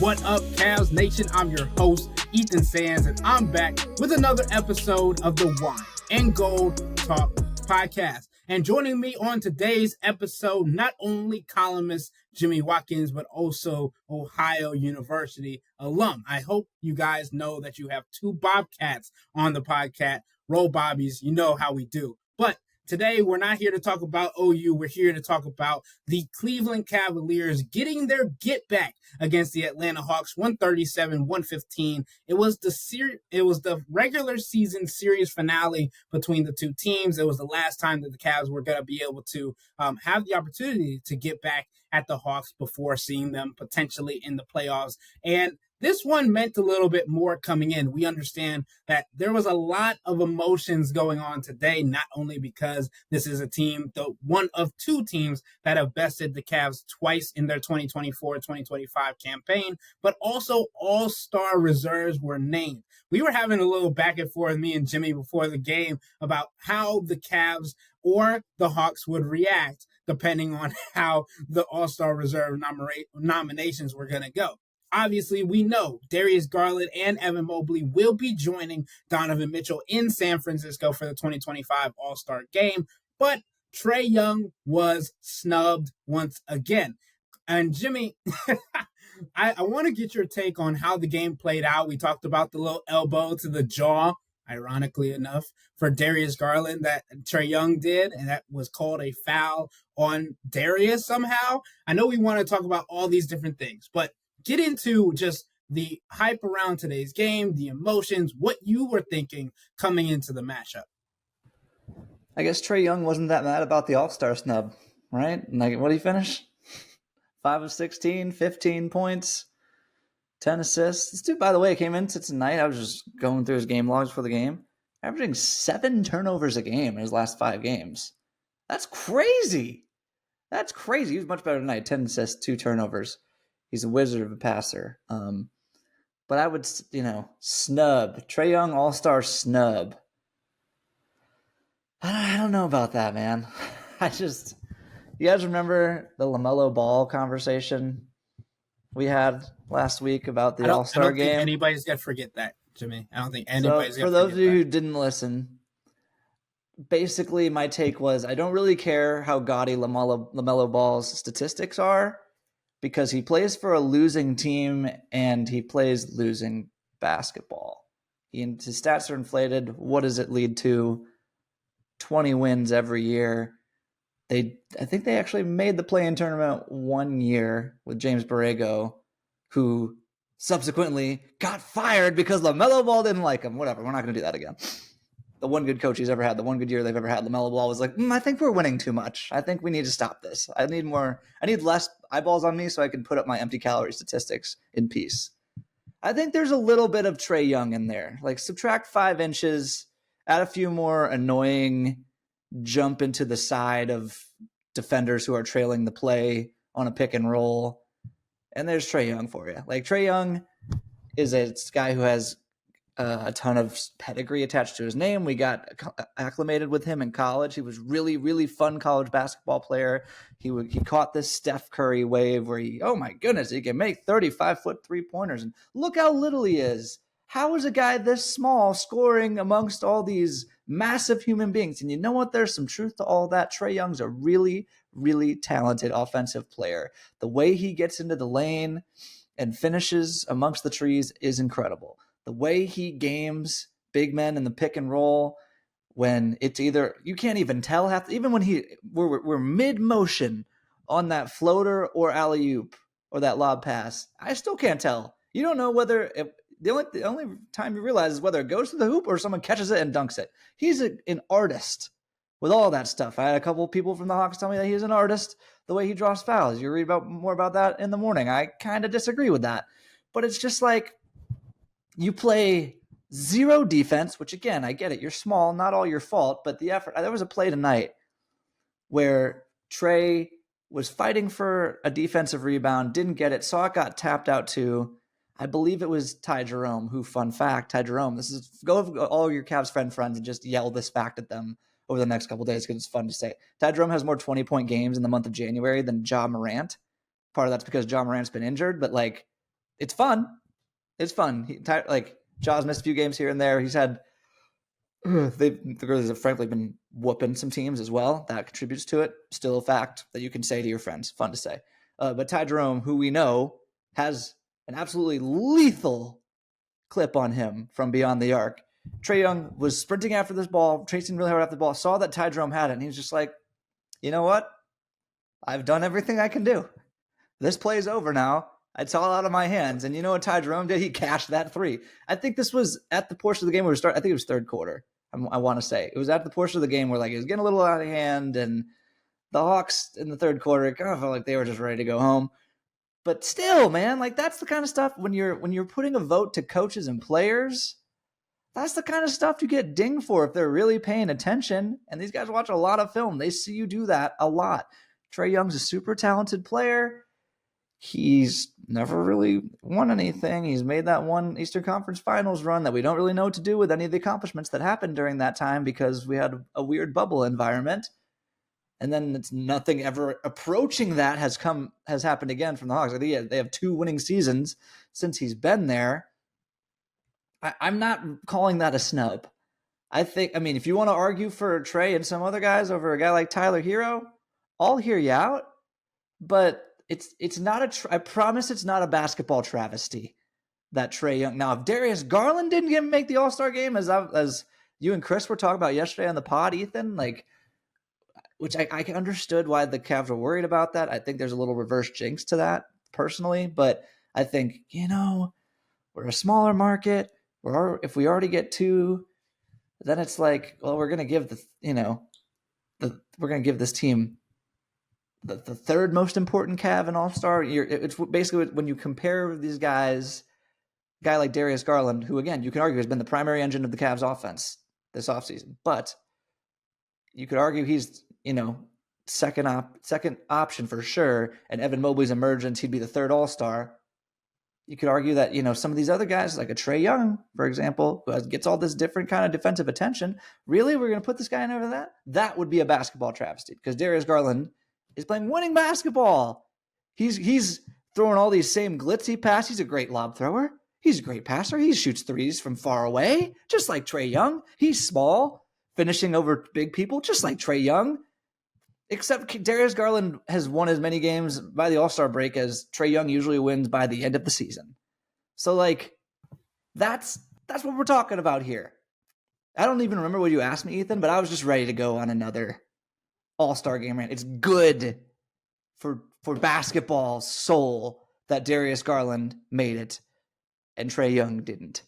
What up, Cavs Nation? I'm your host, Ethan Sands, and I'm back with another episode of the Wine and Gold Talk podcast. And joining me on today's episode, not only columnist Jimmy Watkins, but also Ohio University alum. I hope you guys know that you have two Bobcats on the podcast. Roll Bobbies, you know how we do. But today, we're not here to talk about OU. We're here to talk about the Cleveland Cavaliers getting their get back against the Atlanta Hawks, 137-115. It was the regular season series finale between the two teams. It was the last time that the Cavs were going to be able to have the opportunity to get back at the Hawks before seeing them potentially in the playoffs. And this one meant a little bit more coming in. We understand that there was a lot of emotions going on today, not only because this is a team, the one of two teams that have bested the Cavs twice in their 2024-2025 campaign, but also all-star reserves were named. We were having a little back and forth, me and Jimmy, before the game about how the Cavs or the Hawks would react depending on how the all-star reserve nominations were going to go. Obviously, we know Darius Garland and Evan Mobley will be joining Donovan Mitchell in San Francisco for the 2025 All-Star Game, but Trae Young was snubbed once again. And Jimmy, I want to get your take on how the game played out. We talked about the little elbow to the jaw, ironically enough, for Darius Garland that Trae Young did, and that was called a foul on Darius somehow. I know we want to talk about all these different things, but get into just the hype around today's game, the emotions, what you were thinking coming into the matchup. I guess Trae Young wasn't that mad about the All-Star snub, right? Like, what did he finish? 5 of 16, 15 points, 10 assists. This dude, by the way, came into tonight. I was just going through his game logs for the game, averaging 7 turnovers a game in his last 5 games. That's crazy. That's crazy. He was much better tonight. 10 assists, 2 turnovers. He's a wizard of a passer. But I would, snub. Trae Young All-Star snub. I don't know about that, man. You guys remember the LaMelo Ball conversation we had last week about the All-Star game? I don't think anybody's going to forget that, Jimmy. I don't think anybody's going to forget that. For those of you who didn't listen, basically my take was I don't really care how gaudy LaMelo Ball's statistics are, because he plays for a losing team and he plays losing basketball. His stats are inflated. What does it lead to? 20 wins every year. I think they actually made the play-in tournament one year with James Borrego, who subsequently got fired because LaMelo Ball didn't like him. Whatever, we're not going to do that again. The one good coach he's ever had, the one good year they've ever had, LaMelo Ball was like, I think we're winning too much. I think we need to stop this. I need less eyeballs on me so I can put up my empty calorie statistics in peace. I think there's a little bit of Trae Young in there. Like, subtract 5 inches, add a few more annoying jump into the side of defenders who are trailing the play on a pick and roll, and there's Trae Young for you. Like, Trae Young is a guy who has a ton of pedigree attached to his name. We got acclimated with him in college. He was really, really fun college basketball player. He caught this Steph Curry wave where oh my goodness, he can make 35-foot 3-pointers. And look how little he is. How is a guy this small scoring amongst all these massive human beings? And you know what? There's some truth to all that. Trae Young's a really, really talented offensive player. The way he gets into the lane and finishes amongst the trees is incredible. The way he games big men in the pick and roll, when it's either, you can't even tell, even when we're mid-motion on that floater or alley-oop or that lob pass, I still can't tell. You don't know whether, the only time you realize is whether it goes to the hoop or someone catches it and dunks it. He's an artist with all that stuff. I had a couple of people from the Hawks tell me that he's an artist the way he draws fouls. You read more about that in the morning. I kind of disagree with that. But it's just like, you play zero defense, which again, I get it. You're small, not all your fault, but the effort. There was a play tonight where Trae was fighting for a defensive rebound, didn't get it, saw it got tapped out to, I believe it was Ty Jerome, who, fun fact, Ty Jerome, go over all your Cavs friends and just yell this fact at them over the next couple of days because it's fun to say. Ty Jerome has more 20-point games in the month of January than Ja Morant. Part of that's because Ja Morant's been injured, but like, it's fun. It's fun. Like Jaws missed a few games here and there. He's had the Grizzlies have frankly been whooping some teams as well. That contributes to it. Still a fact that you can say to your friends. Fun to say. But Ty Jerome, who we know has an absolutely lethal clip on him from beyond the arc. Trae Young was sprinting after this ball, chasing really hard after the ball, saw that Ty Jerome had it, and he was just like, you know what? I've done everything I can do. This play's over now. It's all out of my hands. And you know what Ty Jerome did? He cashed that three. I think this was at the portion of the game where we started. I think it was third quarter. I want to say. It was at the portion of the game where like it was getting a little out of hand, and the Hawks in the third quarter, it kind of felt like they were just ready to go home. But still, man, like that's the kind of stuff when you're putting a vote to coaches and players, that's the kind of stuff you get dinged for if they're really paying attention. And these guys watch a lot of film. They see you do that a lot. Trae Young's a super talented player. He's never really won anything. He's made that one Eastern Conference Finals run that we don't really know what to do with any of the accomplishments that happened during that time because we had a weird bubble environment. And then it's nothing ever approaching that has happened again from the Hawks. I think they have 2 winning seasons since he's been there. I'm not calling that a snub. I mean, if you want to argue for Trae and some other guys over a guy like Tyler Hero, I'll hear you out. But it's not I promise it's not a basketball travesty that Trae Young. Now, if Darius Garland didn't make the All-Star game, as you and Chris were talking about yesterday on the pod, Ethan, like, which I understood why the Cavs were worried about that. I think there's a little reverse jinx to that personally, but I think, we're a smaller market. If we already get 2, then it's like, well, we're going to give we're going to give this team the third most important Cav and All-Star. It's basically when you compare these guys, a guy like Darius Garland, who again, you can argue has been the primary engine of the Cavs offense this offseason, but you could argue he's, second option for sure. And Evan Mobley's emergence, he'd be the third All-Star. You could argue that, some of these other guys, like a Trae Young, for example, who gets all this different kind of defensive attention. Really? We're going to put this guy in over that? That would be a basketball travesty because Darius Garland is playing winning basketball. He's throwing all these same glitzy passes. He's a great lob thrower. He's a great passer. He shoots threes from far away, just like Trae Young. He's small, finishing over big people, just like Trae Young. Except Darius Garland has won as many games by the All-Star break as Trae Young usually wins by the end of the season. So, like, that's what we're talking about here. I don't even remember what you asked me, Ethan, but I was just ready to go on another All-Star game rant. It's good for basketball's soul that Darius Garland made it and Trae Young didn't.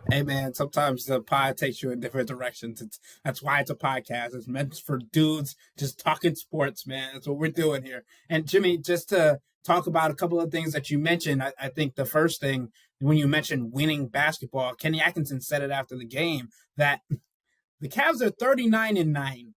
Hey man, sometimes the pod takes you in different directions. That's why it's a podcast. It's meant for dudes just talking sports, man. That's what we're doing here. And Jimmy, just to talk about a couple of things that you mentioned, I think the first thing, when you mentioned winning basketball, Kenny Atkinson said it after the game, that the Cavs are 39-9.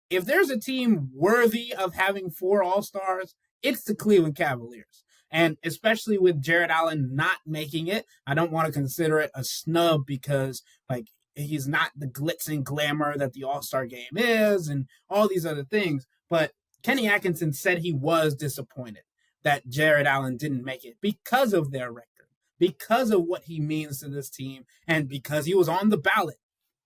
If there's a team worthy of having 4 All-Stars, it's the Cleveland Cavaliers. And especially with Jared Allen not making it, I don't want to consider it a snub because, like, he's not the glitz and glamour that the All-Star game is and all these other things. But Kenny Atkinson said he was disappointed that Jared Allen didn't make it because of their record, because of what he means to this team, and because he was on the ballot,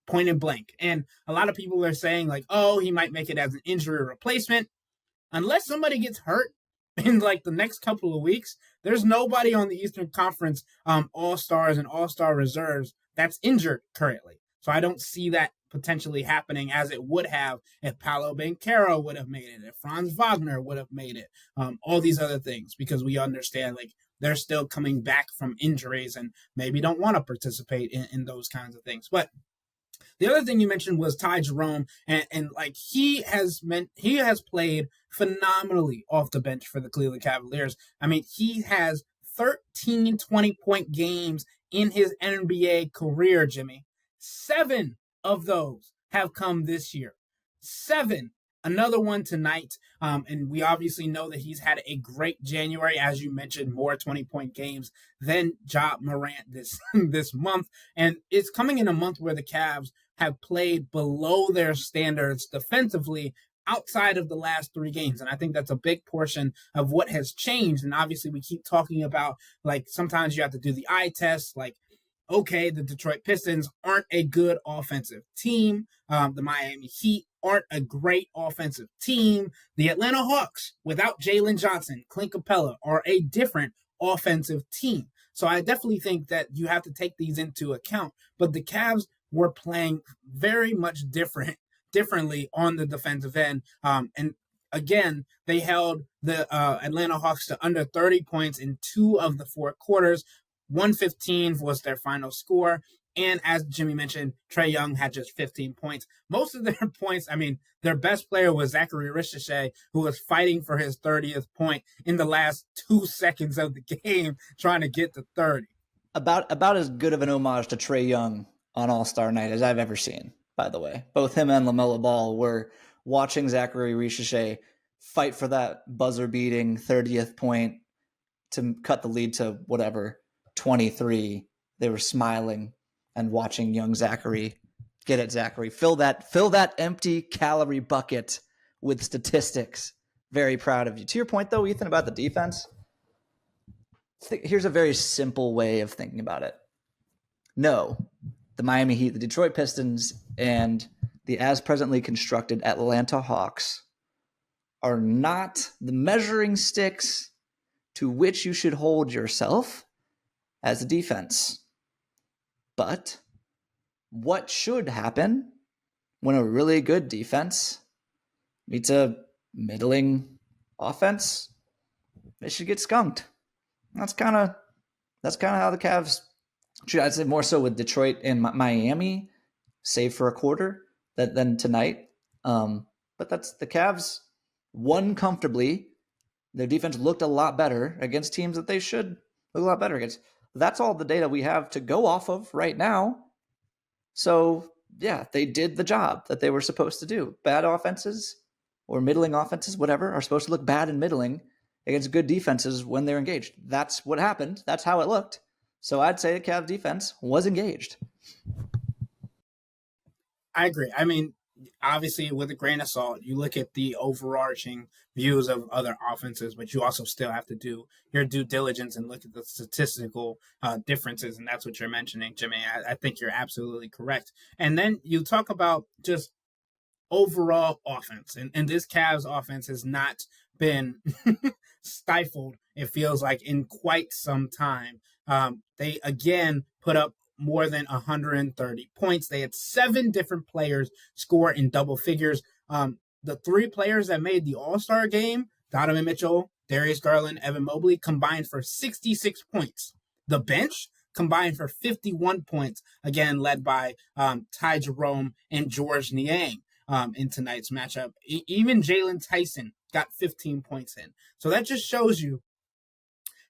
point and blank. And a lot of people are saying, like, oh, he might make it as an injury replacement. Unless somebody gets hurt in like the next couple of weeks, there's nobody on the Eastern Conference All-Stars and All-Star reserves that's injured currently. So I don't see that potentially happening as it would have if Paolo Banchero would have made it, if Franz Wagner would have made it, all these other things, because we understand like they're still coming back from injuries and maybe don't want to participate in those kinds of things. But the other thing you mentioned was Ty Jerome, and like he has played phenomenally off the bench for the Cleveland Cavaliers. I mean, he has 13 20-point games in his NBA career, Jimmy. 7 of those have come this year. 7. Another one tonight. And we obviously know that he's had a great January, as you mentioned, more 20-point games than Ja Morant this month. And it's coming in a month where the Cavs have played below their standards defensively outside of the last 3 games. And I think that's a big portion of what has changed. And obviously, we keep talking about, like, sometimes you have to do the eye test. Like, okay, the Detroit Pistons aren't a good offensive team. The Miami Heat aren't a great offensive team. The Atlanta Hawks, without Jalen Johnson, Clint Capella, are a different offensive team. So I definitely think that you have to take these into account. But the Cavs were playing very much differently on the defensive end. And again, they held the Atlanta Hawks to under 30 points in 2 of the 4 quarters. 115 was their final score. And as Jimmy mentioned, Trae Young had just 15 points. Most of their points, I mean, their best player was Zachary Ricochet, who was fighting for his 30th point in the last 2 seconds of the game, trying to get to 30. About as good of an homage to Trae Young on All-Star Night as I've ever seen, by the way. Both him and LaMelo Ball were watching Zachary Ricochet fight for that buzzer-beating 30th point to cut the lead to whatever, 23. They were smiling and watching young Zachary get it. Zachary, fill that empty calorie bucket with statistics. Very proud of you. To your point, though, Ethan, about the defense, here's a very simple way of thinking about it. No, the Miami Heat, the Detroit Pistons, and the as presently constructed Atlanta Hawks are not the measuring sticks to which you should hold yourself as a defense. But what should happen when a really good defense meets a middling offense? They should get skunked. That's kind of how the Cavs should. I'd say more so with Detroit and Miami, save for a quarter than tonight. But that's the Cavs won comfortably. Their defense looked a lot better against teams that they should look a lot better against. That's all the data we have to go off of right now. So, yeah, they did the job that they were supposed to do. Bad offenses or middling offenses, whatever, are supposed to look bad and middling against good defenses when they're engaged. That's what happened. That's how it looked. So I'd say the Cavs defense was engaged. I agree. I mean, obviously, with a grain of salt, you look at the overarching views of other offenses, but you also still have to do your due diligence and look at the statistical differences. And that's what you're mentioning, Jimmy. I think you're absolutely correct. And then you talk about just overall offense. And this Cavs offense has not been stifled, it feels like, in quite some time. They, again, put up more than 130 points. They had 7 different players score in double figures. The 3 players that made the All-Star game, Donovan Mitchell, Darius Garland, Evan Mobley, combined for 66 points. The bench combined for 51 points, again, led by Ty Jerome and George Niang in tonight's matchup. Even Jalen Tyson got 15 points in. So that just shows you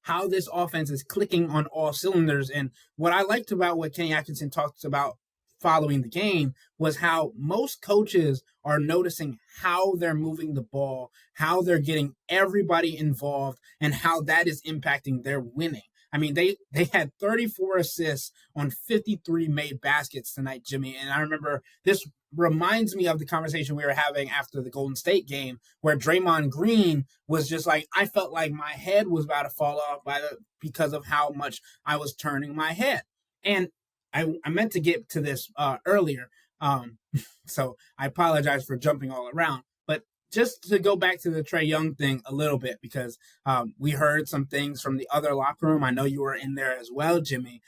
how this offense is clicking on all cylinders. And what I liked about what Kenny Atkinson talked about following the game was how most coaches are noticing how they're moving the ball, how they're getting everybody involved, and how that is impacting their winning. I mean, they had 34 assists on 53 made baskets tonight, Jimmy. And I remember this reminds me of the conversation we were having after the Golden State game where Draymond Green was just like, I felt like my head was about to fall off because of how much I was turning my head. And I meant to get to this earlier, so I apologize for jumping all around. But just to go back to the Trae Young thing a little bit, because we heard some things from the other locker room. I know you were in there as well, Jimmy,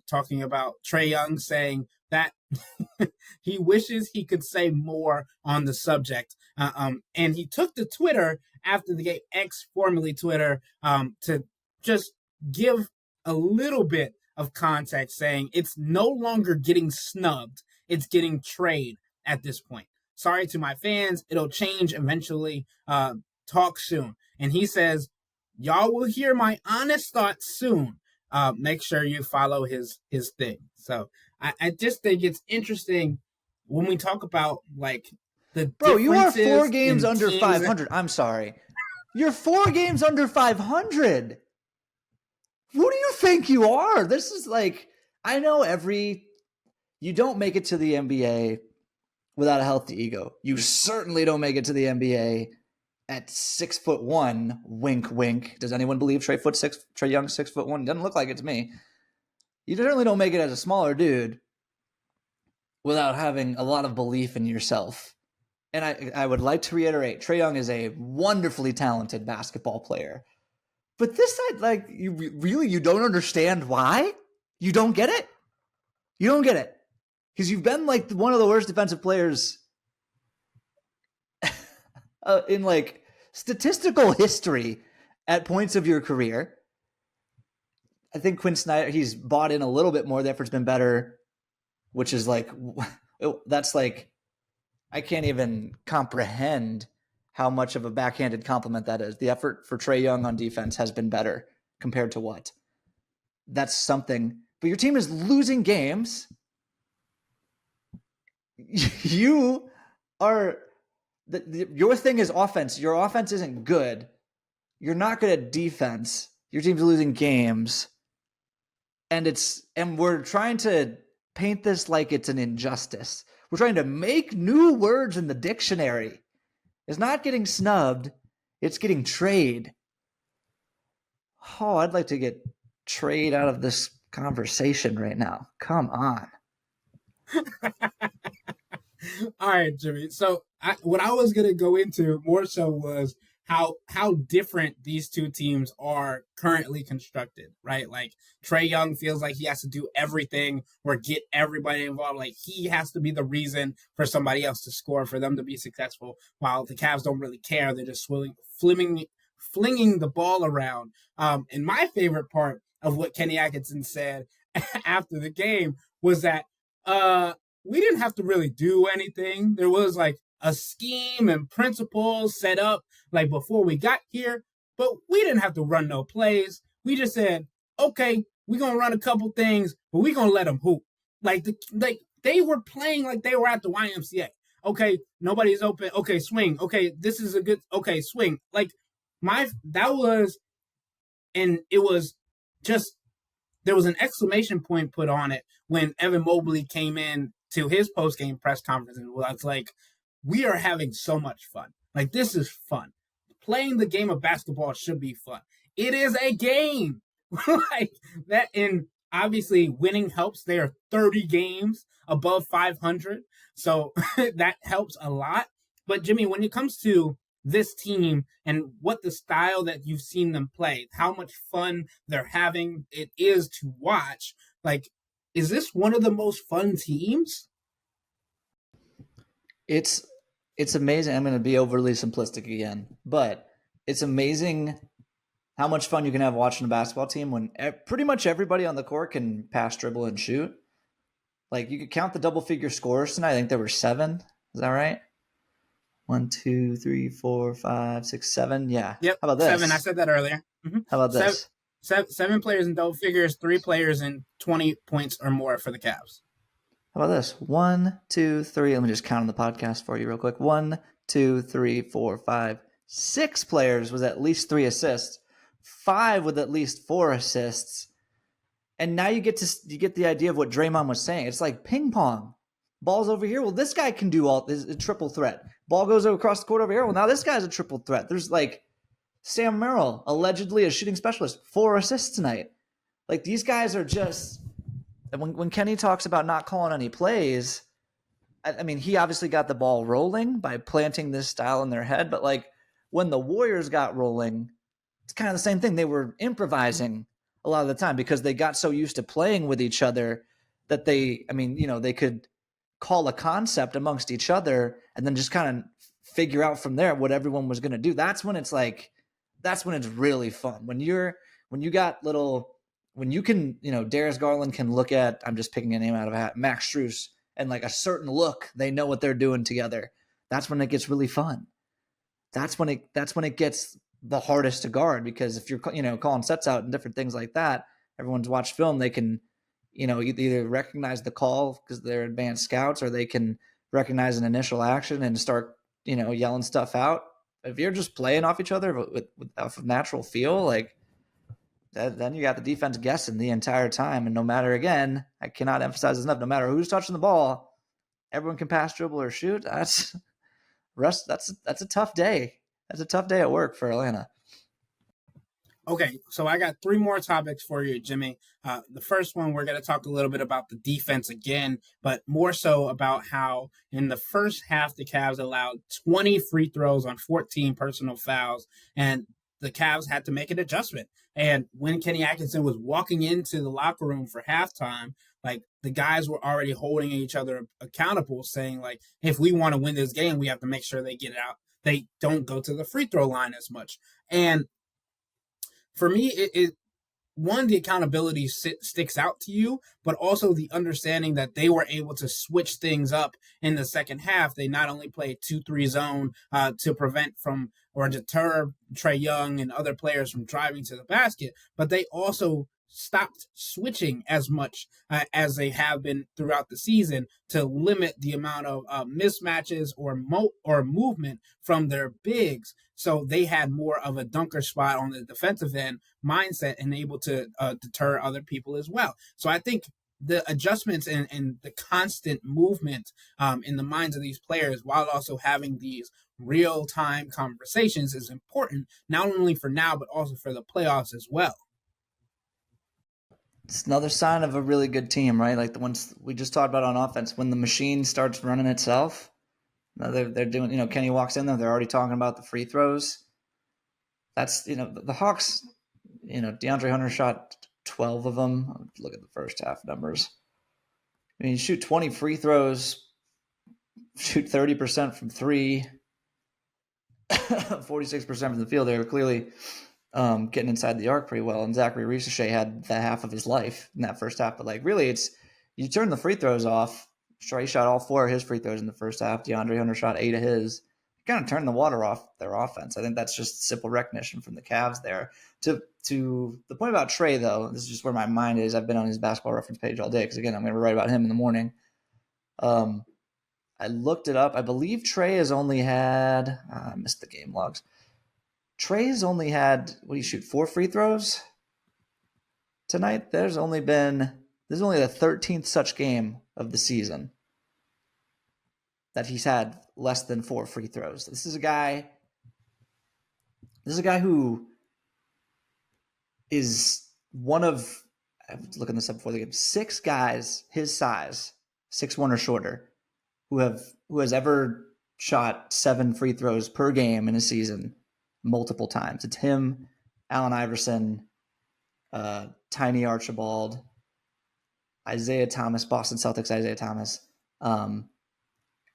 talking about Trae Young saying that he wishes he could say more on the subject. And he took to Twitter after the game, X, formerly Twitter, to just give a little bit of context, saying it's no longer getting snubbed, it's getting trade at this point. Sorry to my fans, it'll change eventually. Talk soon. And he says, y'all will hear my honest thoughts soon. Make sure you follow his thing. So I just think it's interesting when we talk about like the Bro, you are 4 games under 500. I'm sorry. You're 4 games under 500. Who do you think you are? This is like, I know you don't make it to the NBA without a healthy ego. You certainly don't make it to the NBA at 6'1". Wink, wink. Does anyone believe Trae Young's 6'1"? Doesn't look like it to me. You certainly don't make it as a smaller dude without having a lot of belief in yourself. And I would like to reiterate, Trae Young is a wonderfully talented basketball player. But this side, like, you don't understand why? You don't get it? You don't get it. Because you've been like one of the worst defensive players in like statistical history at points of your career. I think Quinn Snyder, he's bought in a little bit more. The effort's been better, which is like, that's like, I can't even comprehend how much of a backhanded compliment that is. The effort for Trae Young on defense has been better compared to what? That's something. But your team is losing games. You are, your thing is offense. Your offense isn't good. You're not good at defense. Your team's losing games. And we're trying to paint this like it's an injustice. We're trying to make new words in the dictionary. It's not getting snubbed. It's getting trade. Oh, I'd like to get trade out of this conversation right now. Come on. All right, Jimmy. So what I was going to go into more so was how different these two teams are currently constructed, right? Like Trae Young feels like he has to do everything or get everybody involved. Like he has to be the reason for somebody else to score for them to be successful, while the Cavs don't really care. They're just flinging the ball around. And my favorite part of what Kenny Atkinson said after the game was that we didn't have to really do anything. There was like a scheme and principles set up like before we got here, but we didn't have to run no plays. We just said, okay, we're going to run a couple things, but we're going to let them hoop. Like they were playing like they were at the YMCA. Okay, nobody's open. Okay, swing. Okay, this is a good, okay, swing. Like that was, and it was just, there was an exclamation point put on it when Evan Mobley came in to his post-game press conference and was like, we are having so much fun. Like, this is fun. Playing the game of basketball should be fun. It is a game. Like that, and obviously winning helps. They are 30 games above 500. So that helps a lot. But Jimmy, when it comes to this team and what the style that you've seen them play, how much fun they're having it is to watch, like, is this one of the most fun teams? It's amazing. I'm going to be overly simplistic again, but it's amazing how much fun you can have watching a basketball team when pretty much everybody on the court can pass, dribble, and shoot. Like, you could count the double-figure scores tonight. I think there were 7. Is that right? 1, 2, 3, 4, 5, 6, 7. Yeah. Yep. How about this? 7. I said that earlier. Mm-hmm. How about this? 7 players in double figures, 3 players in 20 points or more for the Cavs. How about this? 1, 2, 3. Let me just count on the podcast for you real quick. 1, 2, 3, 4, 5, 6 players with at least 3 assists. 5 with at least 4 assists. And now you get the idea of what Draymond was saying. It's like ping pong. Ball's over here. Well, this guy can do all this, a triple threat. Ball goes across the court over here. Well, now this guy's a triple threat. There's like Sam Merrill, allegedly a shooting specialist, 4 assists tonight. Like, these guys are just, when Kenny talks about not calling any plays, I mean, he obviously got the ball rolling by planting this style in their head. But like when the Warriors got rolling, it's kind of the same thing. They were improvising a lot of the time because they got so used to playing with each other that they could call a concept amongst each other and then just kind of figure out from there what everyone was going to do. That's when it's really fun. When you can, Darius Garland can look at, I'm just picking a name out of a hat, Max Strus, and like a certain look, they know what they're doing together. That's when it gets really fun. That's when it gets the hardest to guard, because if you're, calling sets out and different things like that, everyone's watched film, they can, either recognize the call because they're advanced scouts, or they can recognize an initial action and start, yelling stuff out. If you're just playing off each other with off of natural feel, like that, then you got the defense guessing the entire time. And no matter, again, I cannot emphasize this enough, no matter who's touching the ball, everyone can pass, dribble, or shoot, that's a tough day. That's a tough day at work for Atlanta. Okay, so I got three more topics for you, Jimmy. The first one, we're going to talk a little bit about the defense again, but more so about how in the first half, the Cavs allowed 20 free throws on 14 personal fouls, and the Cavs had to make an adjustment. And when Kenny Atkinson was walking into the locker room for halftime, like the guys were already holding each other accountable, saying like, if we want to win this game, we have to make sure they get it out. They don't go to the free throw line as much. And for me, one, the accountability sticks out to you, but also the understanding that they were able to switch things up in the second half. They not only played 2-3 zone to prevent from or deter Trae Young and other players from driving to the basket, but they also stopped switching as much as they have been throughout the season to limit the amount of mismatches or movement from their bigs. So they had more of a dunker spot on the defensive end mindset and able to deter other people as well. So I think the adjustments and the constant movement in the minds of these players while also having these real-time conversations is important, not only for now, but also for the playoffs as well. It's another sign of a really good team, right? Like the ones we just talked about on offense. When the machine starts running itself, they're doing, Kenny walks in there, they're already talking about the free throws. That's, the Hawks, DeAndre Hunter shot 12 of them. Look at the first half numbers. I mean, you shoot 20 free throws, shoot 30% from three, 46% from the field. They were clearly getting inside the arc pretty well. And Zachary Ricochet had the half of his life in that first half. But really, you turn the free throws off. Trae shot all 4 of his free throws in the first half. DeAndre Hunter shot 8 of his. Kind of turn the water off their offense. I think that's just simple recognition from the Cavs there. To the point about Trae, though, this is just where my mind is. I've been on his basketball reference page all day because, again, I'm going to write about him in the morning. I looked it up. I believe Trae has only had I missed the game logs. Trae's only had, 4 free throws tonight? There's only the 13th such game of the season that he's had less than 4 free throws. This is a guy who is one of, I was looking this up before the game, 6 guys his size, 6'1" or shorter, who has ever shot 7 free throws per game in a season multiple times. It's him, Allen Iverson, Tiny Archibald, Isaiah Thomas, Boston Celtics Isaiah Thomas,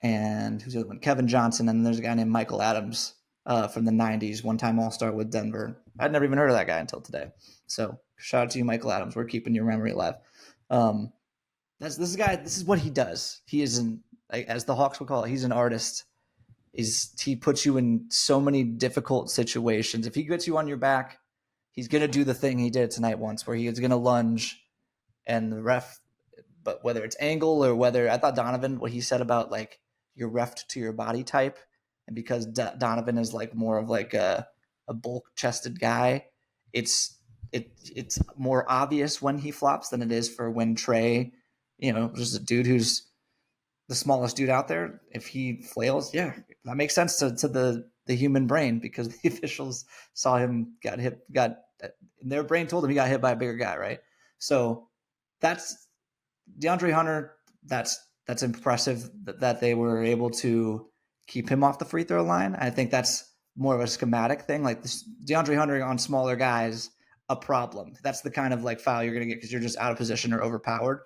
and who's the other one? Kevin Johnson, and there's a guy named Michael Adams from the 90s, one-time All-Star with Denver. I'd never even heard of that guy until today. So shout out to you, Michael Adams. We're keeping your memory alive. This is what he does. He is as the Hawks would call it, he's an artist. He puts you in so many difficult situations. If he gets you on your back, he's going to do the thing he did tonight once where he is going to lunge and the ref, but whether it's angle or whether, I thought Donovan, what he said about like your ref to your body type, and because Donovan is like more of like a bulk chested guy, it's more obvious when he flops than it is for when Trae, just a dude who's the smallest dude out there. If he flails, yeah, that makes sense to the human brain because the officials saw him their brain told him he got hit by a bigger guy, right? So that's DeAndre Hunter. That's impressive that they were able to keep him off the free throw line. I think that's more of a schematic thing. Like this, DeAndre Hunter on smaller guys, a problem. That's the kind of like foul you're going to get because you're just out of position or overpowered.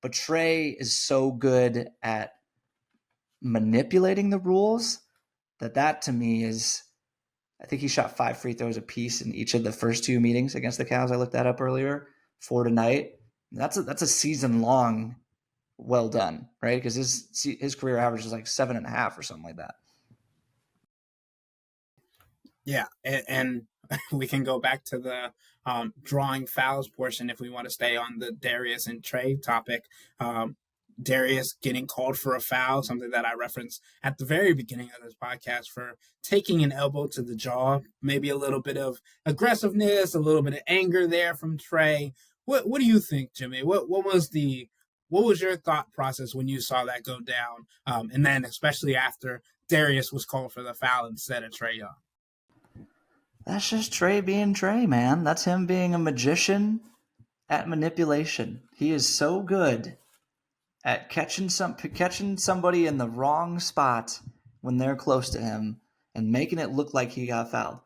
But Trae is so good at manipulating the rules that to me is, I think he shot 5 free throws apiece in each of the first 2 meetings against the Cavs. I looked that up earlier, 4 tonight. That's a season long, well done, right? Because his career average is like 7.5 or something like that. Yeah, and we can go back to the drawing fouls portion if we want to stay on the Darius and Trae topic. Darius getting called for a foul, something that I referenced at the very beginning of this podcast, for taking an elbow to the jaw, maybe a little bit of aggressiveness, a little bit of anger there from Trae. What do you think, Jimmy? What was the what was your thought process when you saw that go down? And then especially after Darius was called for the foul instead of Trae Young. That's just Trae being Trae, man. That's him being a magician at manipulation. He is so good at catching somebody in the wrong spot when they're close to him and making it look like he got fouled.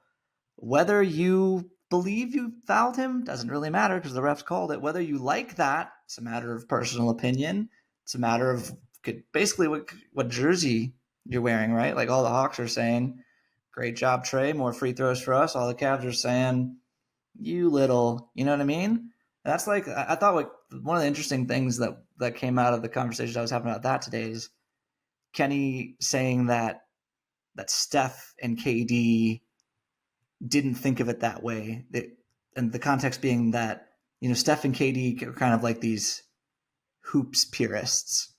Whether you believe you fouled him doesn't really matter because the refs called it. Whether you like that, it's a matter of personal opinion. It's a matter of basically what jersey you're wearing, right? Like all the Hawks are saying, great job, Trae, more free throws for us. All the Cavs are saying, you little, you know what I mean? That's like, I thought like one of the interesting things that came out of the conversations I was having about that today is Kenny saying that Steph and KD didn't think of it that way. And the context being that, Steph and KD are kind of like these hoops purists,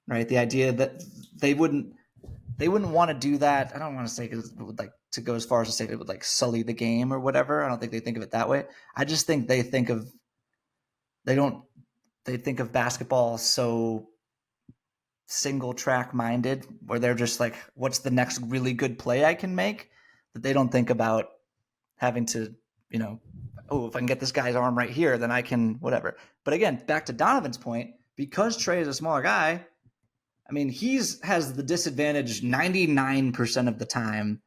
right? The idea that they wouldn't want to do that. I don't want to say it would like to go as far as to say it would like sully the game or whatever. I don't think they think of it that way. I just think they think of basketball so single track minded where they're just like, what's the next really good play I can make, that they don't think about having to, if I can get this guy's arm right here, then I can whatever. But again, back to Donovan's point, because Trae is a smaller guy, I mean, has the disadvantage 99% of the time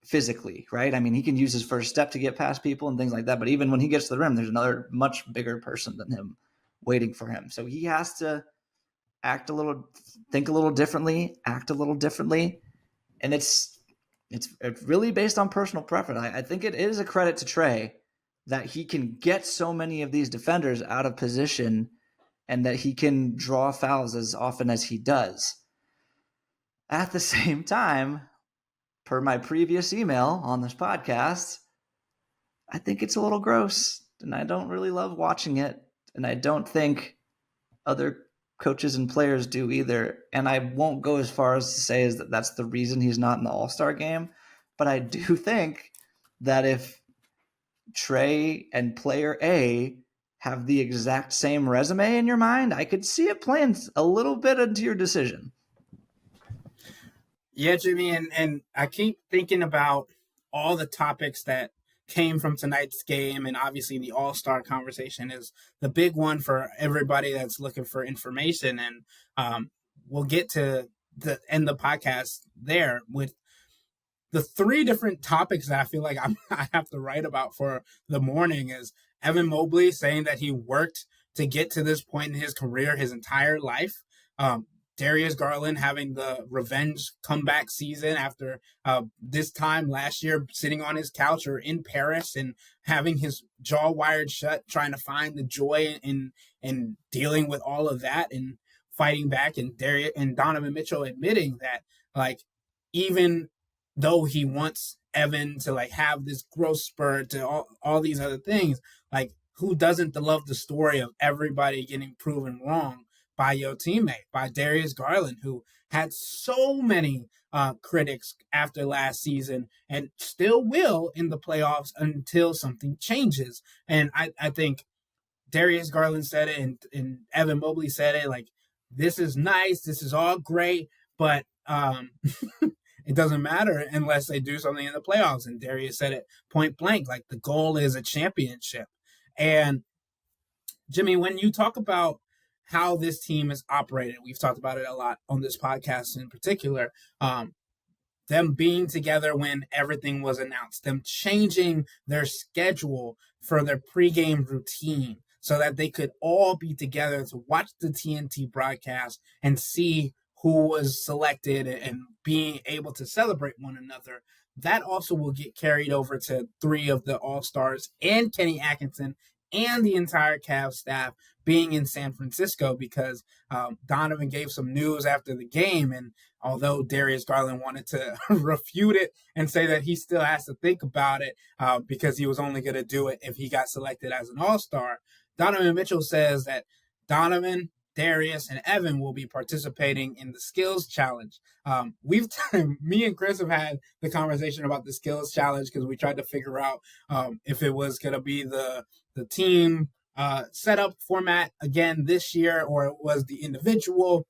physically, right? I mean, he can use his first step to get past people and things like that. But even when he gets to the rim, there's another much bigger person than him waiting for him. So he has to think a little differently, act a little differently. And it's really based on personal preference. I think it is a credit to Trae that he can get so many of these defenders out of position and that he can draw fouls as often as he does. At the same time, per my previous email on this podcast, I think it's a little gross, and I don't really love watching it, and I don't think other coaches and players do either. And I won't go as far as to say is that that's the reason he's not in the All-Star game, but I do think that if Trae and player A have the exact same resume in your mind, I could see it playing a little bit into your decision. Yeah, Jimmy, and I keep thinking about all the topics that came from tonight's game, and obviously the All-Star conversation is the big one for everybody that's looking for information, and we'll get to end the podcast there with the three different topics that I feel like I have to write about for the morning. Is Evan Mobley saying that he worked to get to this point in his career his entire life. Darius Garland having the revenge comeback season after this time last year, sitting on his couch or in Paris and having his jaw wired shut, trying to find the joy in dealing with all of that and fighting back. And Darius and Donovan Mitchell admitting that, like, even though he wants Evan to like have this growth spurt to all these other things, like, who doesn't love the story of everybody getting proven wrong by your teammate, by Darius Garland, who had so many critics after last season and still will in the playoffs until something changes. And I think Darius Garland said it and Evan Mobley said it, like, this is nice, this is all great, but it doesn't matter unless they do something in the playoffs. And Darius said it point blank, like, the goal is a championship. And Jimmy, when you talk about how this team is operated, we've talked about it a lot on this podcast in particular, them being together when everything was announced, them changing their schedule for their pregame routine so that they could all be together to watch the TNT broadcast and see who was selected and being able to celebrate one another. That also will get carried over to three of the All-Stars and Kenny Atkinson and the entire Cavs staff being in San Francisco, because Donovan gave some news after the game, and although Darius Garland wanted to refute it and say that he still has to think about it because he was only going to do it if he got selected as an All-Star, Donovan Mitchell says that Donovan, Darius, and Evan will be participating in the skills challenge. Me and Chris have had the conversation about the skills challenge because we tried to figure out if it was going to be the team setup format again this year, or it was the individual.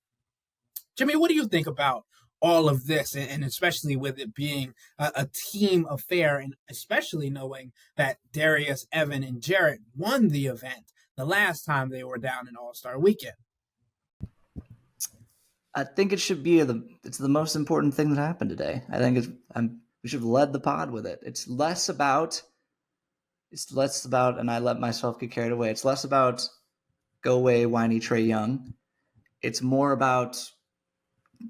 Jimmy, what do you think about all of this, and especially with it being a team affair, and especially knowing that Darius, Evan, and Jarrett won the event the last time they were down in All-Star Weekend? I think it's the most important thing that happened today. I think we should have led the pod with it. It's less about, and I let myself get carried away. It's less about go away, whiny Trae Young. It's more about,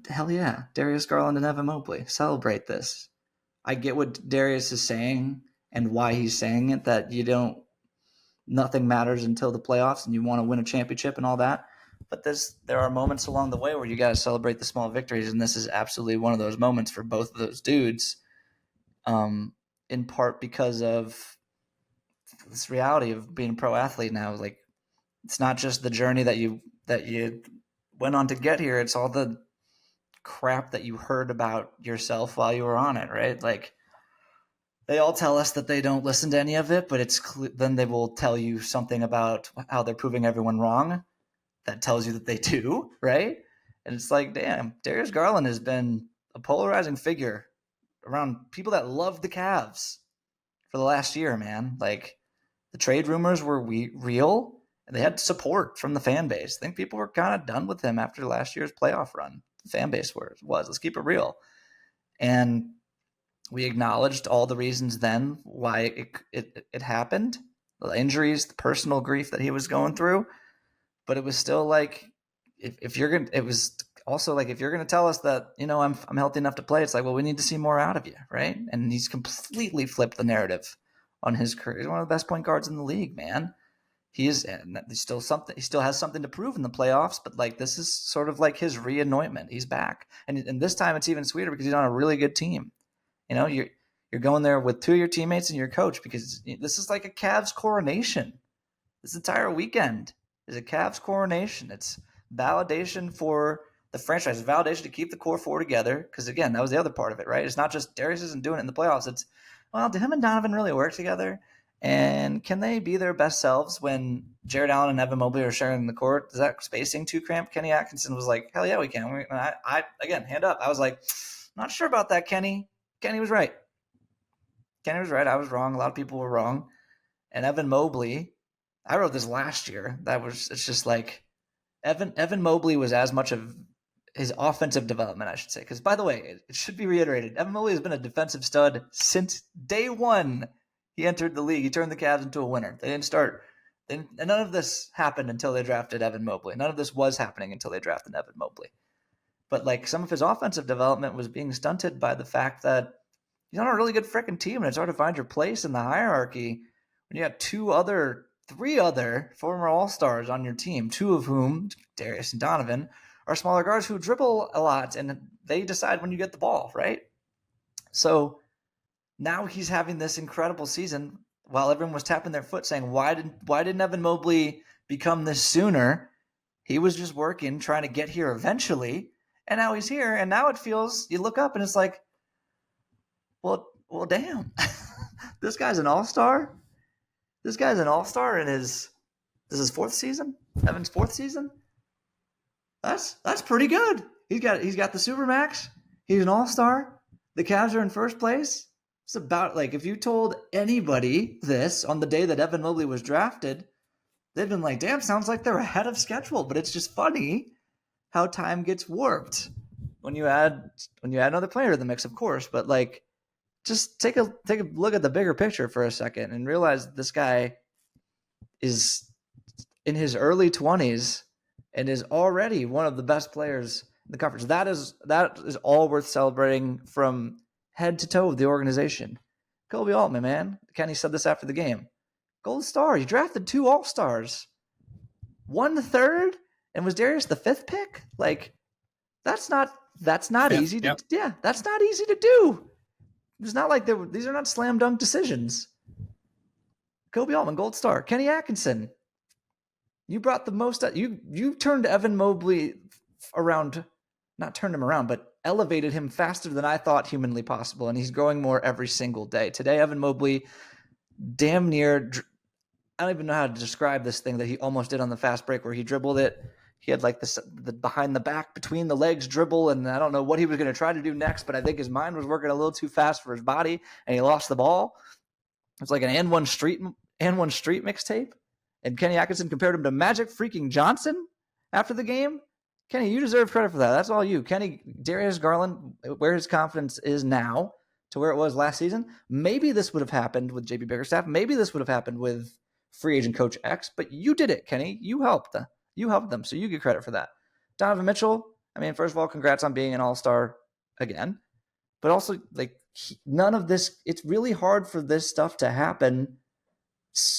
hell yeah, Darius Garland and Evan Mobley. Celebrate this. I get what Darius is saying and why he's saying it, that nothing matters until the playoffs and you want to win a championship and all that. But there are moments along the way where you got to celebrate the small victories, and this is absolutely one of those moments for both of those dudes, in part because of this reality of being a pro athlete now. Like, it's not just the journey that you went on to get here. It's all the crap that you heard about yourself while you were on it, right? Like, they all tell us that they don't listen to any of it, but then they will tell you something about how they're proving everyone wrong that tells you that they do, right? And it's like, damn, Darius Garland has been a polarizing figure around people that love the Cavs for the last year, man. Like, the trade rumors were real, and they had support from the fan base. I think people were kind of done with him after last year's playoff run. The fan base was. Let's keep it real. And we acknowledged all the reasons then why it happened, the injuries, the personal grief that he was going through. But it was still like, if you're going to tell us that, I'm healthy enough to play, it's like, well, we need to see more out of you, right? And he's completely flipped the narrative on his career. He's one of the best point guards in the league, man. He still has something to prove in the playoffs, but like, this is sort of like his reanointment. He's back. And this time it's even sweeter because he's on a really good team. You're going there with two of your teammates and your coach, because this is like a Cavs coronation. This entire weekend is a Cavs coronation. It's validation for the franchise, validation to keep the core four together. Because again, that was the other part of it, right? It's not just Darius isn't doing it in the playoffs. It's, well, do him and Donovan really work together? And can they be their best selves when Jared Allen and Evan Mobley are sharing the court? Is that spacing too cramped? Kenny Atkinson was like, hell yeah, we can. I again, hand up. I was like, not sure about that, Kenny. Kenny was right. I was wrong. A lot of people were wrong. And Evan Mobley, I wrote this last year. It's just like, Evan Mobley was as much of his offensive development, I should say. Because, by the way, it should be reiterated, Evan Mobley has been a defensive stud since day one he entered the league. He turned the Cavs into a winner. And none of this happened until they drafted Evan Mobley. None of this was happening until they drafted Evan Mobley. But like, some of his offensive development was being stunted by the fact that he's on a really good freaking team, and it's hard to find your place in the hierarchy when you got three other former All-Stars on your team, two of whom, Darius and Donovan, are smaller guards who dribble a lot, and they decide when you get the ball, right? So now he's having this incredible season while everyone was tapping their foot saying, why didn't Evan Mobley become this sooner? He was just working, trying to get here eventually, and now he's here, and now it feels, you look up and it's like, well, damn, this guy's an all-star. This guy's an all-star in his fourth season. Evan's fourth season. That's pretty good. He's got the Supermax. He's an all-star. The Cavs are in first place. It's about, like, if you told anybody this on the day that Evan Mobley was drafted, they'd been like, damn, sounds like they're ahead of schedule. But it's just funny how time gets warped when you add another player to the mix, of course. But like, just take a look at the bigger picture for a second and realize this guy is in his early 20s and is already one of the best players in the conference. That is all worth celebrating from head to toe of the organization. Kobe Altman, man. Kenny said this after the game. Gold star. You drafted 2 All-Stars. 1/3, and was Darius the 5th pick? Like, that's not easy to that's not easy to do. It's not like these are not slam dunk decisions. Kobe Altman, gold star. Kenny Atkinson, you brought the most. You turned Evan Mobley around, not turned him around, but elevated him faster than I thought humanly possible, and he's growing more every single day. Today, Evan Mobley, damn near. I don't even know how to describe this thing that he almost did on the fast break where he dribbled it. He had like the behind the back between the legs dribble, and I don't know what he was going to try to do next, but I think his mind was working a little too fast for his body, and he lost the ball. It's like an and one street mixtape. And Kenny Atkinson compared him to Magic freaking Johnson after the game. Kenny, you deserve credit for that. That's all you. Kenny, Darius Garland, where his confidence is now to where it was last season. Maybe this would have happened with JB Bickerstaff. Maybe this would have happened with free agent coach X, but you did it, Kenny. You helped them, so you get credit for that. Donovan Mitchell, I mean, first of all, congrats on being an all-star again. But also, like, none of this, it's really hard for this stuff to happen.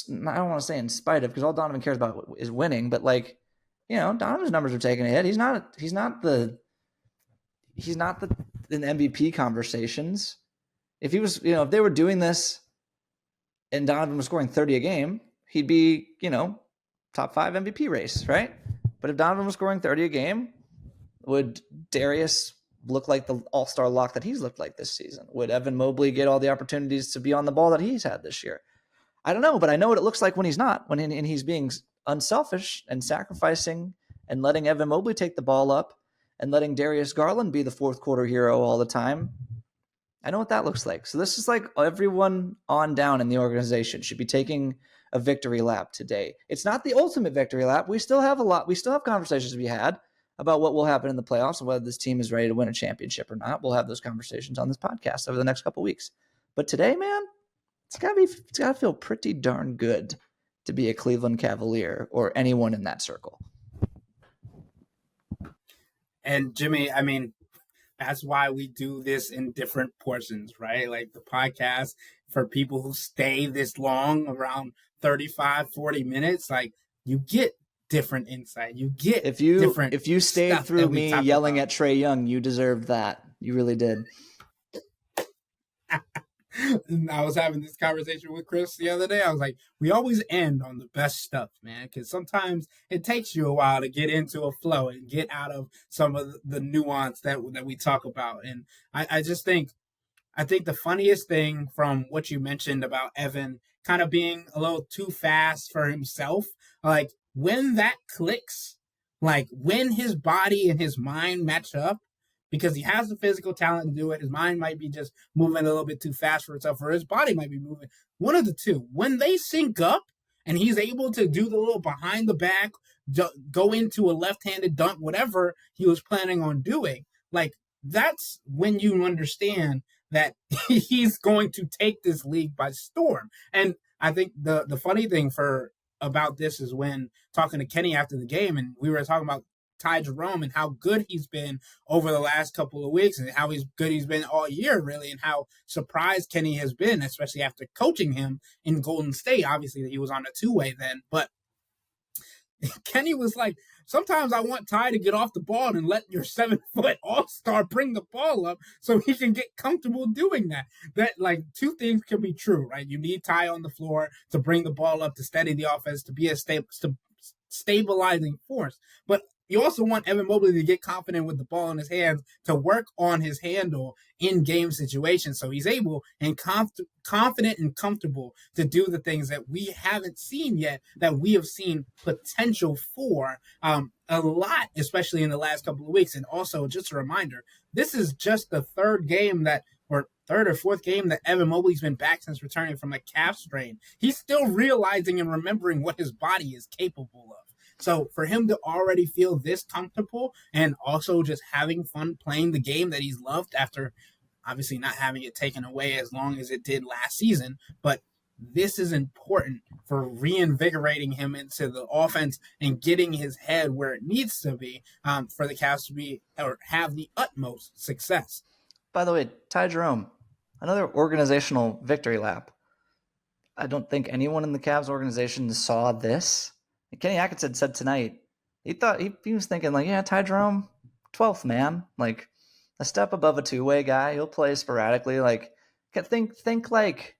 I don't want to say in spite of, because all Donovan cares about is winning, but like, you know, Donovan's numbers are taking a hit. He's not in MVP conversations. If he was, you know, if they were doing this and Donovan was scoring 30 a game, he'd be, you know, top 5 MVP race, right? But if Donovan was scoring 30 a game, would Darius look like the all-star lock that he's looked like this season? Would Evan Mobley get all the opportunities to be on the ball that he's had this year? I don't know, but I know what it looks like when he's not, when he's being unselfish and sacrificing and letting Evan Mobley take the ball up and letting Darius Garland be the fourth quarter hero all the time. I know what that looks like. So this is like everyone on down in the organization should be taking a victory lap today. It's not the ultimate victory lap. We still have conversations to be had about what will happen in the playoffs and whether this team is ready to win a championship or not. We'll have those conversations on this podcast over the next couple of weeks. But today, man, it's gotta feel pretty darn good to be a Cleveland Cavalier or anyone in that circle. And Jimmy, I mean, that's why we do this in different portions, right? Like the podcast for people who stay this long, around 35, 40 minutes, like you get different insight. You get if you stayed through me yelling at Trae Young, you deserved that. You really did. I was having this conversation with Chris the other day. I was like, we always end on the best stuff, man, because sometimes it takes you a while to get into a flow and get out of some of the nuance that we talk about. And I think the funniest thing from what you mentioned about Evan kind of being a little too fast for himself, like when that clicks, like when his body and his mind match up, because he has the physical talent to do it. His mind might be just moving a little bit too fast for itself, or his body might be moving. One of the two. When they sync up and he's able to do the little behind the back, go into a left-handed dunk, whatever he was planning on doing, like that's when you understand that he's going to take this league by storm. And I think the funny thing about this is when talking to Kenny after the game, and we were talking about Ty Jerome and how good he's been over the last couple of weeks and how good he's been all year, really, and how surprised Kenny has been, especially after coaching him in Golden State. Obviously, he was on a two-way then, but Kenny was like, sometimes I want Ty to get off the ball and let your 7-foot all-star bring the ball up so he can get comfortable doing that. That, like, two things can be true, right? You need Ty on the floor to bring the ball up, to steady the offense, to be a stabilizing force. But you also want Evan Mobley to get confident with the ball in his hands, to work on his handle in game situations so he's able and confident and comfortable to do the things that we haven't seen yet, that we have seen potential for a lot, especially in the last couple of weeks. And also, just a reminder, this is just the third or fourth game that Evan Mobley's been back since returning from a calf strain. He's still realizing and remembering what his body is capable of. So for him to already feel this comfortable and also just having fun playing the game that he's loved after obviously not having it taken away as long as it did last season, but this is important for reinvigorating him into the offense and getting his head where it needs to be for the Cavs to be or have the utmost success. By the way, Ty Jerome, another organizational victory lap. I don't think anyone in the Cavs organization saw this. Kenny Atkinson said tonight, he was thinking like, yeah, Ty Jerome, 12th man, like a step above a two-way guy. He'll play sporadically. Like, think like,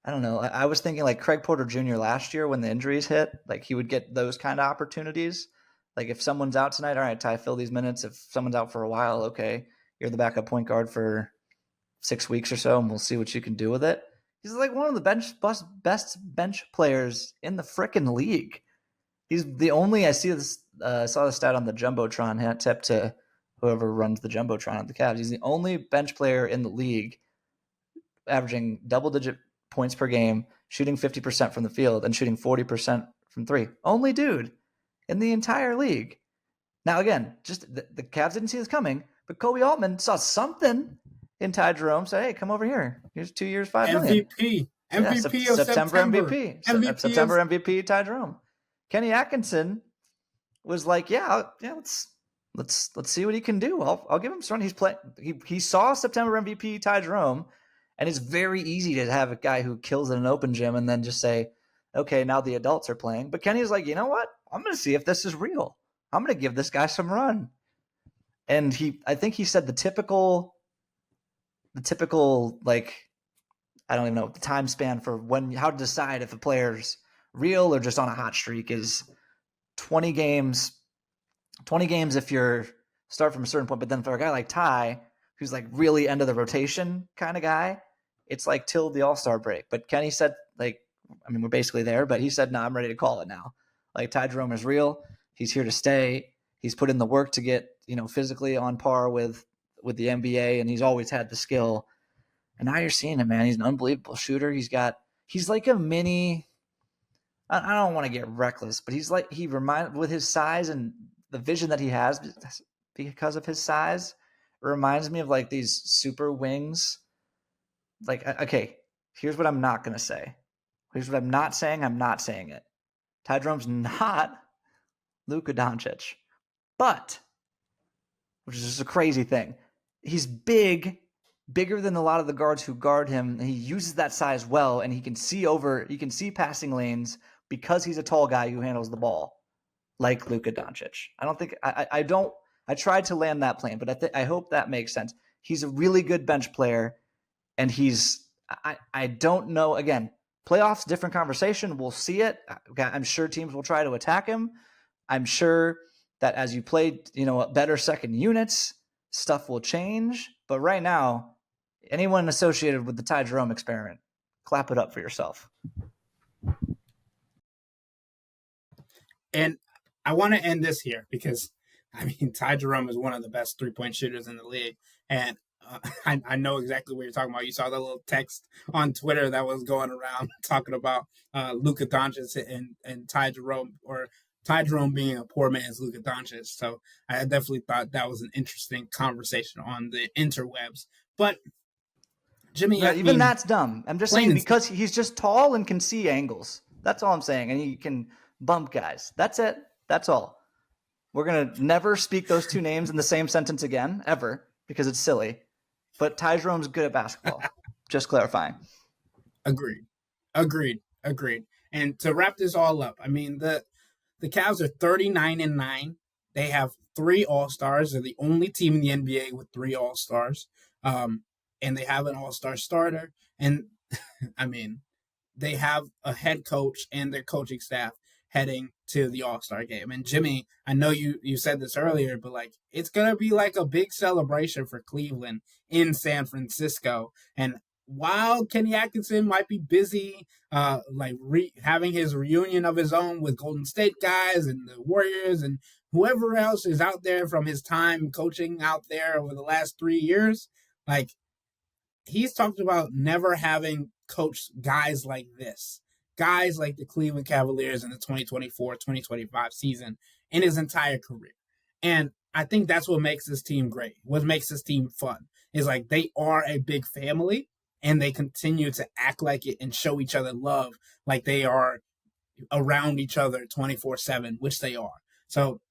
I don't know. I was thinking like Craig Porter Jr. last year when the injuries hit, like he would get those kind of opportunities. Like if someone's out tonight, all right, Ty, fill these minutes. If someone's out for a while, okay, you're the backup point guard for 6 weeks or so, and we'll see what you can do with it. He's like one of the best bench players in the frickin' league. He's the only, I saw the stat on the Jumbotron, tip to whoever runs the Jumbotron at the Cavs. He's the only bench player in the league averaging double-digit points per game, shooting 50% from the field, and shooting 40% from three. Only dude in the entire league. Now, again, just the Cavs didn't see this coming, but Kobe Altman saw something in Ty Jerome, said, hey, come over here. Here's 2 years, $5 million. MVP of September. MVP. September MVP, Ty Jerome. Kenny Atkinson was like, let's see what he can do. I'll give him some run. He saw September MVP Ty Jerome, and it's very easy to have a guy who kills in an open gym and then just say, okay, now the adults are playing. But Kenny's like, you know what? I'm going to see if this is real. I'm going to give this guy some run. And I think he said the typical, like, I don't even know, the time span for how to decide if a player's real or just on a hot streak is 20 games. 20 games if you're start from a certain point, but then for a guy like Ty, who's like really end of the rotation kind of guy, it's like till the All-Star break. But Kenny said, like, I mean, we're basically there, but he said, no, I'm ready to call it now. Like, Ty Jerome is real. He's here to stay. He's put in the work to get, physically on par with the NBA, and he's always had the skill. And now you're seeing him, man. He's an unbelievable shooter. He's like a mini, I don't want to get reckless, but with his size and the vision that he has because of his size, it reminds me of like these super wings. Like, okay, here's what I'm not going to say. Here's what I'm not saying. I'm not saying it. Ty Jerome's not Luka Doncic, but, which is just a crazy thing, he's bigger than a lot of the guards who guard him. He uses that size well, and he can see passing lanes because he's a tall guy who handles the ball like Luka Doncic. I tried to land that plane, but I hope that makes sense. He's a really good bench player, and I don't know, again, playoffs, different conversation. We'll see it. I'm sure teams will try to attack him. I'm sure that as you play, better second units, stuff will change. But right now, anyone associated with the Ty Jerome experiment, clap it up for yourself. And I want to end this here because, Ty Jerome is one of the best three-point shooters in the league. And I know exactly what you're talking about. You saw the little text on Twitter that was going around talking about Luka Doncic and Ty Jerome, or Ty Jerome being a poor man's Luka Doncic. So I definitely thought that was an interesting conversation on the interwebs. But Jimmy, that's dumb. I'm just saying because he's just tall and can see angles. That's all I'm saying. And he can bump guys. That's it. That's all. We're going to never speak those two names in the same sentence again, ever, because it's silly. But Ty Jerome's good at basketball. Just clarifying. Agreed. And to wrap this all up, the Cavs are 39-9. They have 3 All-Stars. They're the only team in the NBA with 3 All-Stars. And they have an All-Star starter. And, they have a head coach and their coaching staff heading to the All-Star game. And Jimmy, I know you said this earlier, but it's going to be like a big celebration for Cleveland in San Francisco. And while Kenny Atkinson might be busy, having his reunion of his own with Golden State guys and the Warriors and whoever else is out there from his time coaching out there over the last 3 years, he's talked about never having coached guys like this. Guys like the Cleveland Cavaliers in the 2024-2025 season in his entire career. And I think that's what makes this team great. What makes this team fun is they are a big family and they continue to act like it and show each other love like they are around each other 24/7, which they are. So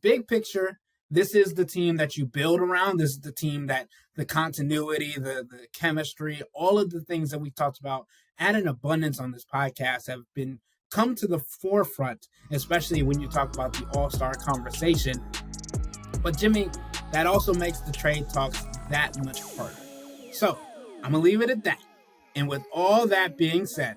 big picture, this is the team that you build around. This is the team that the continuity, the chemistry, all of the things that we talked about at an abundance on this podcast have come to the forefront, especially when you talk about the All-Star conversation. But Jimmy, that also makes the trade talks that much harder. So I'm going to leave it at that. And with all that being said,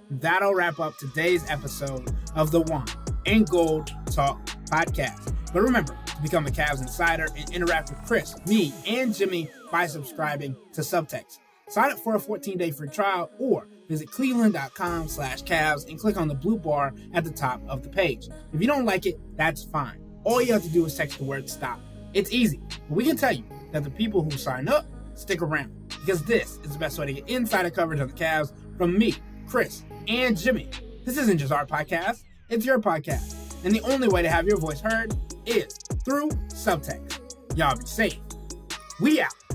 that'll wrap up today's episode of the Wine and Gold Talk podcast. But remember to become a Cavs Insider and interact with Chris, me, and Jimmy by subscribing to Subtext. Sign up for a 14-day free trial or visit cleveland.com/Cavs and click on the blue bar at the top of the page. If you don't like it, that's fine. All you have to do is text the word STOP. It's easy, but we can tell you that the people who sign up stick around, because this is the best way to get insider coverage of the Cavs from me, Chris, and Jimmy. This isn't just our podcast, it's your podcast. And the only way to have your voice heard is through subtext. Y'all be safe. We out.